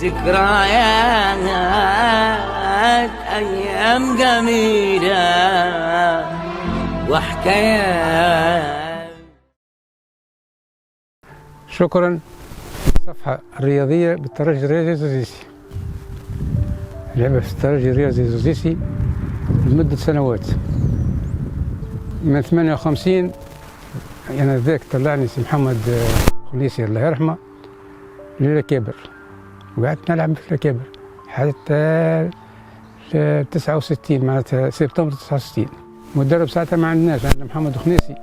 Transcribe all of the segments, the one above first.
ذكريات أيام جميلة وحكايات. شكرا. الصفحة الرياضية بالترجي الرياضي الزرزيسي، لعبة في الترجي الرياضي الزرزيسي لمدة سنوات، من 58 أنا ذاك طلعني سي محمد خليسي الله يرحمه للأكابر، وقعدت نلعب في الأكابر حتى 69 معناتها سبتمبر 69. مدرب ساعتها ما عندناش، عندنا محمد خنيسي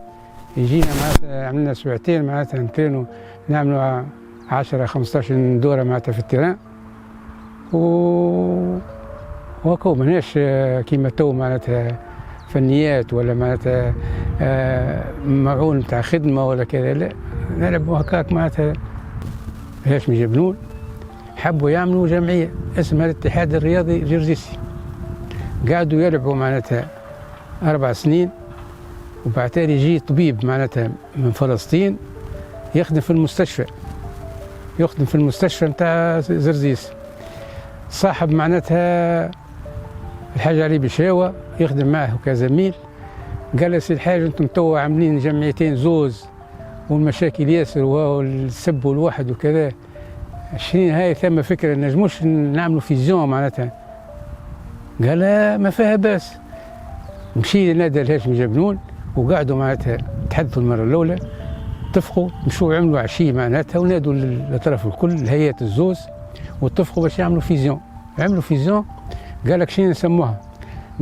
يجينا معناتها عملنا سبعتين معناتها نترينوا نعملوا 10 15 دورة معناتها في التيران، وهكو ماناش كيما تو معناتها فنيات ولا معناتها معون نتاع خدمة ولا كذا، لا نلعبوا هكاك معناتها. هاشمي جبنون حبوا يعملوا جمعية اسمها الاتحاد الرياضي الجرجيسي، قعدوا يلعبوا معناتها 4 سنين، وبعد يجي طبيب معناتها من فلسطين يخدم في المستشفى نتاع زرزيس، صاحب معناتها الحاج علي بشاوة يخدم معه كزميل. قال له سي الحاج انتم توا عاملين جمعيتين زوز والمشاكل ياسر والسب والواحد وكذا، شنين هاي ثم فكرة نجموش نعملوا فيزيون معناتها؟ قال ما فيها باس. مشي نادى الهاشمي جبنون وقعدوا معناتها تحدثوا المرة الأولى، اتفقوا مشوا عملوا عشية معناتها ونادوا الأطراف الكل الهيئات الزوز واتفقوا باش يعملوا فيزيون. عملوا فيزيون، قال لك شنو نسموها؟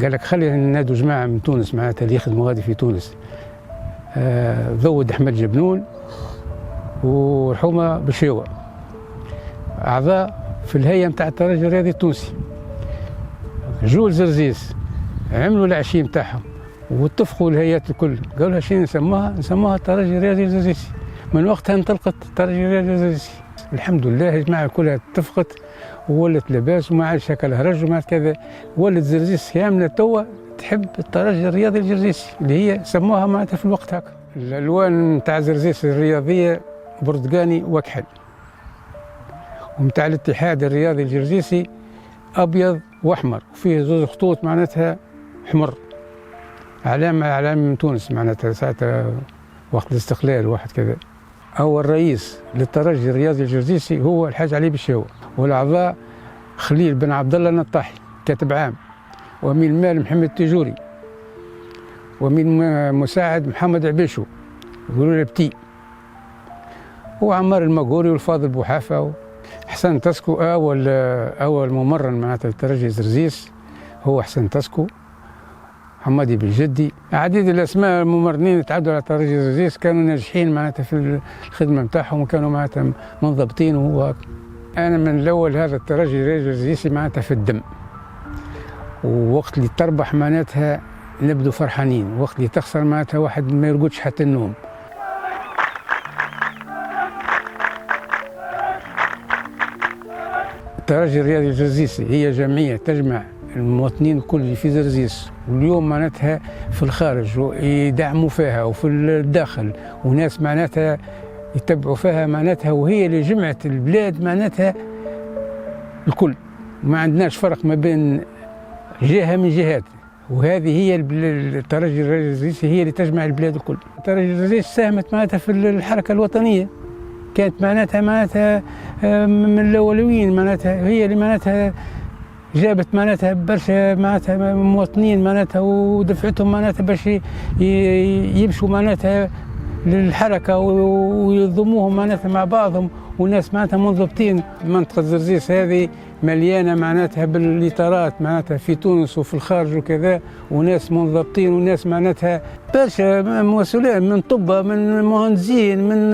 قال لك خلي نادوا جماعة من تونس معناتها اللي يخدموا غادي في تونس، ذود أحمد جبنون ورحومة بشاوة، أعضاء في الهيئة نتاع الترجي الرياضي التونسي. جو زرزيس عملوا العشية نتاعهم واتفقوا الهيئات الكل، قالوا لها شنو نسموها الترجي الرياضي الزرزيسي. من وقتها انطلقت الترجي الرياضي الزرزيسي. الحمد لله الجماعة كلها اتفقت وولت لاباس وما عادش هكا الهرج وما كذا، ولت زرزيس كاملة توا تحب الترجي الرياضي الجرجيسي اللي هي سموها معناتها في الوقت هكا. الألوان نتاع زرزيس الرياضية برتقاني وكحل، ومتاع الاتحاد الرياضي الجرجيسي أبيض وأحمر وفيه زوز خطوط معناتها حمر، علامة من تونس معناتها ساعتها وقت الاستقلال واحد كذا. أول رئيس للترجي الرياضي الجرجيسي هو الحاج علي بشاوة، والأعضاء خليل بن عبد الله النطاحي كاتب عام، وأمين المال محمد التجوري، وأمين مساعد محمد عبيشو يقولوا له بتي، وعمار المقوري والفاضل بوحافة وحسن تسكو. أول ممرن معناتها الترجي زرزيس هو حسن تسكو، حمادي بالجدي، عديد الاسماء الممرنين تعدوا على ترجي زرزيس كانوا ناجحين معناتها في الخدمه نتاعهم وكانوا معناتها منضبطين. وهو انا من الاول هذا الترجي الزرزيسي معناتها في الدم، ووقت اللي تربح معناتها نبدو فرحانين، وقت اللي تخسر معناتها واحد ما يرقدش حتى النوم. الترجي الرياضي الزرزيسي هي جمعيه تجمع المواطنين الكل اللي في زرزيس، واليوم معناتها في الخارج يدعموا فيها وفي الداخل، وناس معناتها يتبعوا فيها معناتها، وهي اللي جمعت البلاد معناتها الكل، ما عندناش فرق ما بين جهة من جهات، وهذه هي الترجي الزرزيسي هي اللي تجمع البلاد الكل. الترجي الزرزيسي ساهمت معناتها في الحركة الوطنية، كانت معناتها من الأولويين، معناتها هي اللي معناتها جابت معناتها برشا معناتها مواطنين معناتها ودفعتهم معناتها باش يمشوا معناتها للحركة ويضموهم معناتها مع بعضهم، وناس معناتها منضبطين. منطقة زرزيس هذه مليانة معناتها بالإطارات معناتها في تونس وفي الخارج وكذا، وناس منضبطين وناس معناتها برشا مسؤولين من طبة من مهندسين من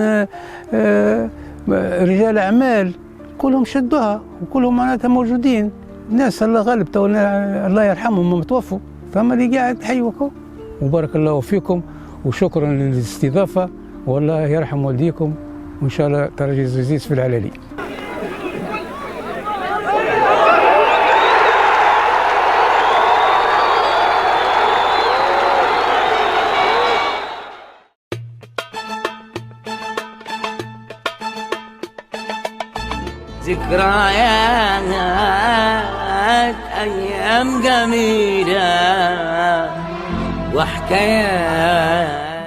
رجال أعمال، كلهم شدوها وكلهم معناتها موجودين. الناس الله غالب تو الله يرحمهم متوفوا، فما اللي قاعد حيوكم. وبارك الله فيكم وشكرا للاستضافة، والله يرحم والديكم، وإن شاء الله ترجي زرزيس في العلالي. ذكريات أيام جميلة وحكايات